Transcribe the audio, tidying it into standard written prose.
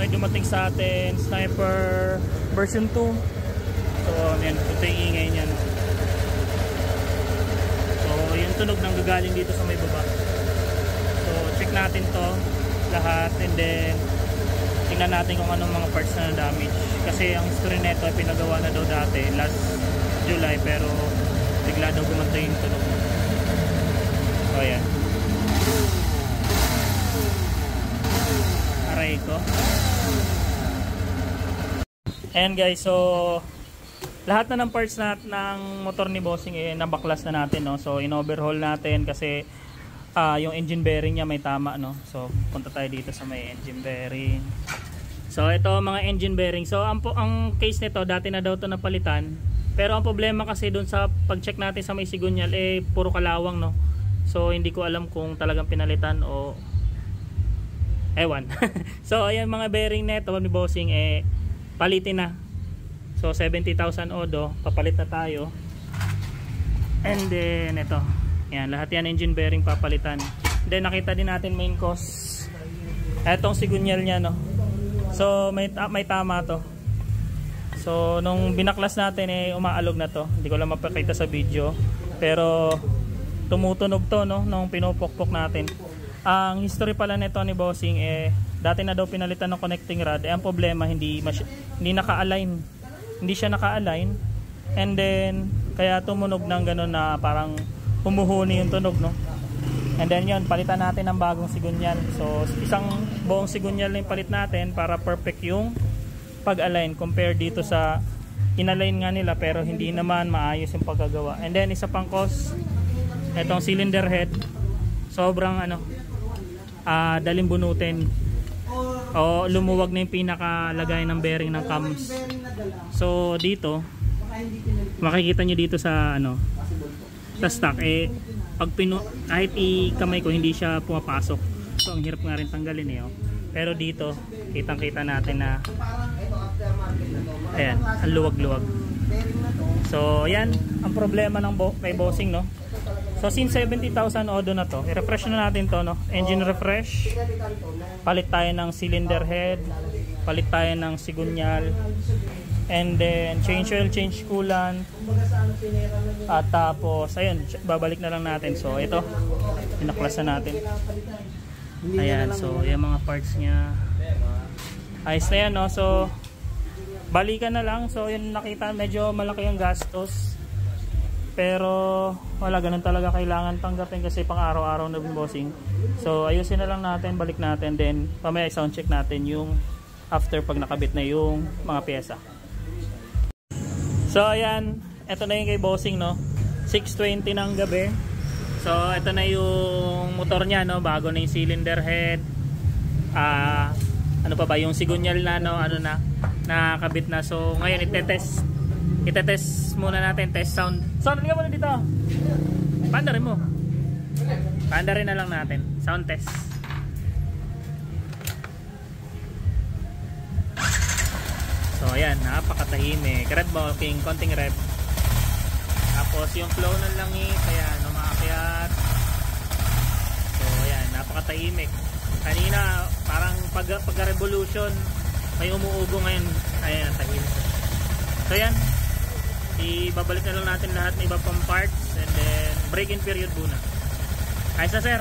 may dumating sa atin, Sniper version 2. So yan, ito yung ingay niya, no? So yung tunog nang gagaling dito sa may baba. So check natin to lahat, and then tingnan natin kung anong mga parts na damage. Kasi ang history nito ay pinagawa na daw dati last July, pero bigla daw gumanda yung tunog. So ayan, aray ko. Ayan guys, so lahat na ng parts ng motor ni Bossing nabaklas na natin, no? So in-overhaul natin kasi yung engine bearing niya may tama, no? So punta tayo dito sa may engine bearing. So ito mga engine bearing. So ang case nito dati na daw to napalitan. Pero ang problema kasi doon sa pag-check natin sa may sigunyal puro kalawang, no? So hindi ko alam kung talagang pinalitan o ewan. So ayan mga bearing nito ni Bossing palitin na. So 70,000 odo, papalit na tayo. And then ito. Yan, lahat yan engine bearing papalitan. Then nakita din natin main cause. Etong sigunyal niya, no. So may tama to. So nung binaklas natin umaalog na to. Hindi ko lang mapakita sa video, pero tumutunog to, no, nung pinupokpok natin. Ang history pala nito ni Bossing dati na daw pinalitan ng connecting rod. Ang problema hindi naka-align. Hindi siya naka-align. And then kaya tumunog ng gano'n na parang humuhuni yung tunog, no. And then yun, palitan natin ng bagong sigunyal. So isang buong sigunyal na yung palit natin para perfect yung pag-align compare dito sa in-align nga nila pero hindi naman maayos yung pagkagawa. And then isa pang cause, itong cylinder head sobrang daling bunutin o lumuwag na yung pinakalagay ng bearing ng cams. So dito makikita nyo dito sa sa stock pag kahit kamay ko hindi siya pumapasok. So ang hirap nga rin tanggalin pero dito kitang kita natin na ayan, ang luwag-luwag. So ayan ang problema ng kay Bossing, no. So since 70,000 odo na to, i-refresh na natin to, no. Engine refresh, palit tayo ng cylinder head, palit tayo ng sigunyal, and then change oil, change coolant, at tapos ayun, babalik na lang natin. So ito, pinaklas na natin. Ayan, so yung mga parts nya ayos na yan, no. So balikan na lang. So yun, nakita medyo malaki ang gastos, pero wala, ganun talaga kailangan tanggapin kasi pang araw-araw na Bossing. So ayusin na lang natin, balik natin, then pamaya sound check natin yung after pag nakabit na yung mga pyesa. So ayan, ito na yung kay Bossing, no. 6:20 ng gabi. So ito na yung motor niya, no. Bago na yung cylinder head. Ano pa ba yung sigunyal na, no, nakabit na. So ngayon itetest muna natin, test sound. Sound nga muna dito. Pandarin mo. Pandarin na lang natin. Sound test. So ayan, napakatahimik. Red walking, konting rev. Tapos yung flow ng langit, ayan, umaakyat. So ayan, napakatahimik. Kanina parang pagka-revolution may umuugo, ngayon ayan, tahimik. So ayan, ibabalik na lang natin lahat ng iba pang parts, and then break-in period muna. Ayos na sir.